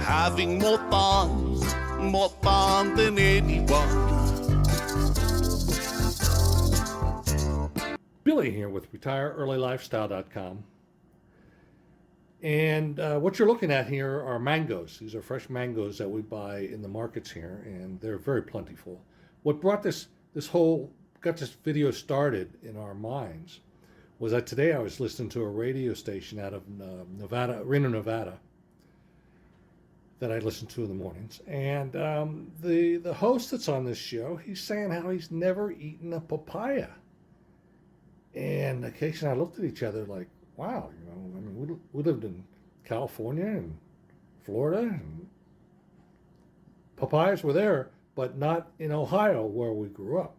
having more fun than anyone. Billy here with RetireEarlyLifestyle.com. And what you're looking at here are mangoes. These are fresh mangoes that we buy in the markets here, and they're very plentiful. What brought got this video started in our minds was that today I was listening to a radio station out of Reno, Nevada, that I listen to in the mornings. And the host that's on this show, he's saying how he's never eaten a papaya. And Acacia and I looked at each other like, wow, I mean, we lived in California and Florida, and papayas were there, but not in Ohio where we grew up.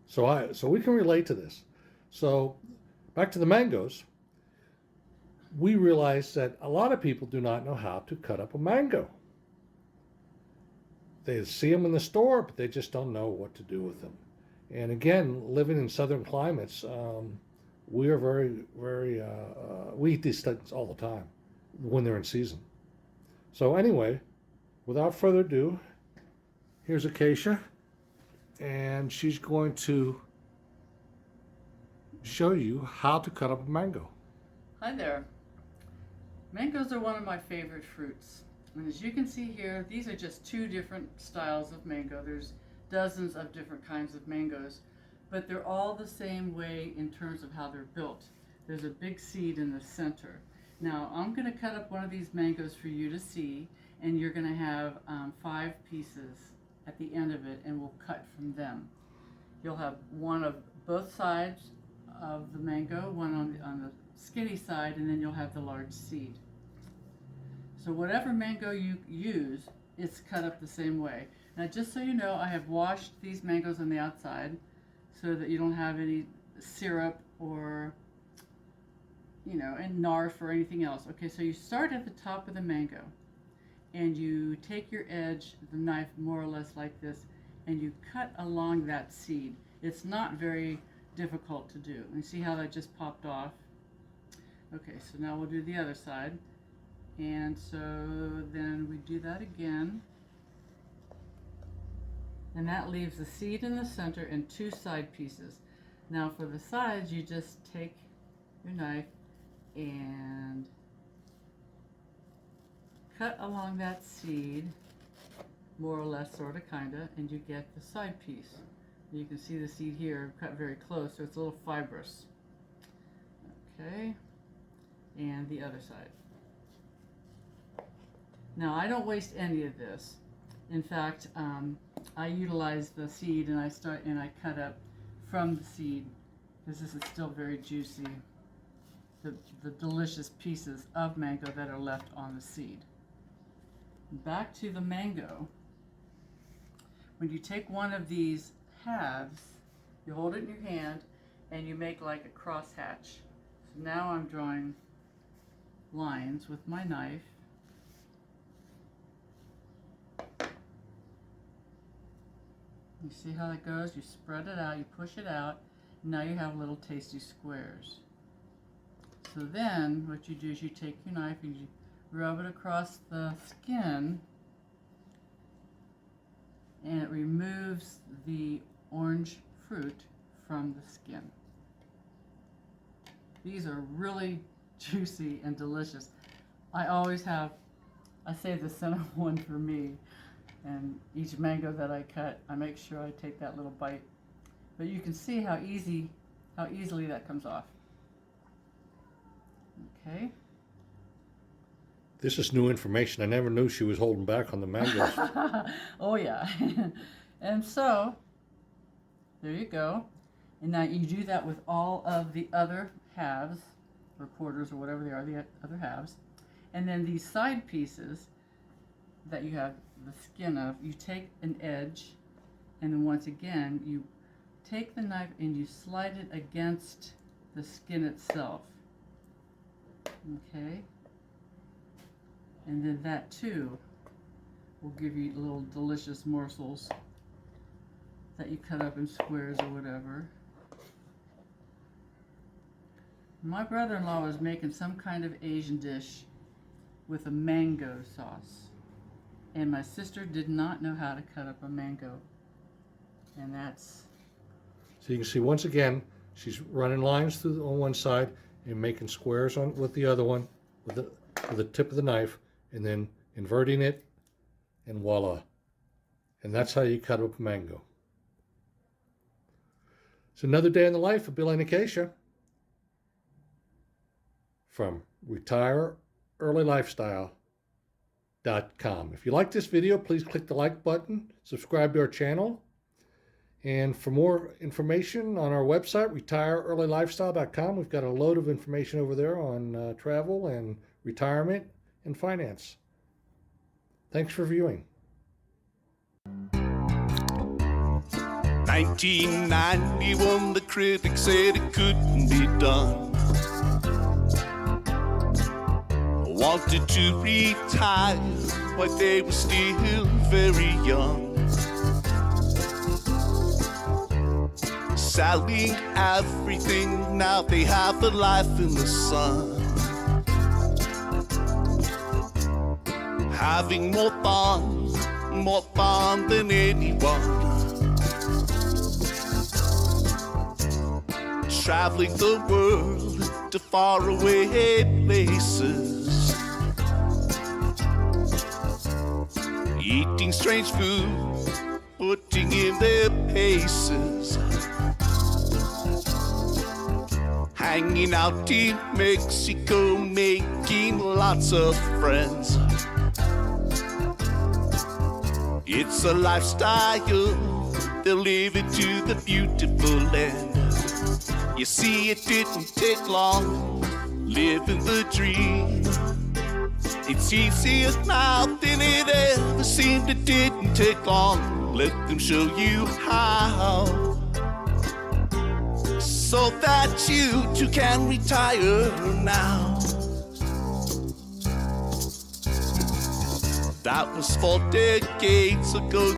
So we can relate to this. So back to the mangoes, we realized that a lot of people do not know how to cut up a mango. They see them in the store, but they just don't know what to do with them. And again, living in southern climates, we are we eat these things all the time when they're in season. So anyway, without further ado, here's Acacia, and she's going to show you how to cut up a mango. Hi there. Mangoes are one of my favorite fruits. And as you can see here, these are just two different styles of mango. There's dozens of different kinds of mangoes, but they're all the same way in terms of how they're built. There's a big seed in the center. Now I'm going to cut up one of these mangoes for you to see, and you're going to have 5 pieces at the end of it, and we'll cut from them. You'll have one of both sides of the mango, one on the skinny side, and then you'll have the large seed. So whatever mango you use, it's cut up the same way. Now just so you know, I have washed these mangoes on the outside so that you don't have any syrup or, and narf or anything else. Okay, so you start at the top of the mango and you take your edge, the knife more or less like this, and you cut along that seed. It's not very difficult to do. And see how that just popped off? Okay, so now we'll do the other side. And so then we do that again. And that leaves the seed in the center and 2 side pieces. Now for the sides, you just take your knife and cut along that seed, more or less, sort of, kind of, and you get the side piece. You can see the seed here cut very close, so it's a little fibrous. Okay, and the other side. Now I don't waste any of this. In fact, I utilize the seed and I cut up from the seed because this is still very juicy. The delicious pieces of mango that are left on the seed. Back to the mango. When you take one of these halves, you hold it in your hand and you make like a crosshatch. So now I'm drawing lines with my knife. You see how it goes? You spread it out, you push it out, and now you have little tasty squares. So then what you do is you take your knife and you rub it across the skin, and it removes the orange fruit from the skin. These are really juicy and delicious. I save the center one for me. And each mango that I cut, I make sure I take that little bite. But you can see how easily that comes off. Okay. This is new information. I never knew she was holding back on the mangoes. Oh yeah. And so, there you go. And now you do that with all of the other halves, or quarters, or whatever they are, the other halves. And then these side pieces that you have the skin of, you take an edge, and then once again you take the knife and you slide it against the skin itself. Okay, and then that too will give you little delicious morsels that you cut up in squares or whatever. My brother-in-law was making some kind of Asian dish with a mango sauce. And my sister did not know how to cut up a mango. And that's, So you can see once again, she's running lines through on one side and making squares on with the other one with the tip of the knife, and then inverting it, and voila. And that's how you cut up a mango. It's another day in the life of Billy and Acacia from RetireEarlyLifestyle.com. If you like this video, please click the like button, subscribe to our channel, and for more information on our website, RetireEarlyLifestyle.com, we've got a load of information over there on travel and retirement and finance. Thanks for viewing. 1991, the critics said it couldn't be done. Wanted to retire, but they were still very young. Selling everything, now they have a life in the sun. Having more fun than anyone. Traveling the world to faraway places. Eating strange food, putting in their paces. Hanging out in Mexico, making lots of friends. It's a lifestyle, they'll live it to the beautiful end. You see, it didn't take long, living the dream. It's easier now than it ever seemed. It didn't take long, let them show you how, so that you too can retire now. That was 4 decades ago.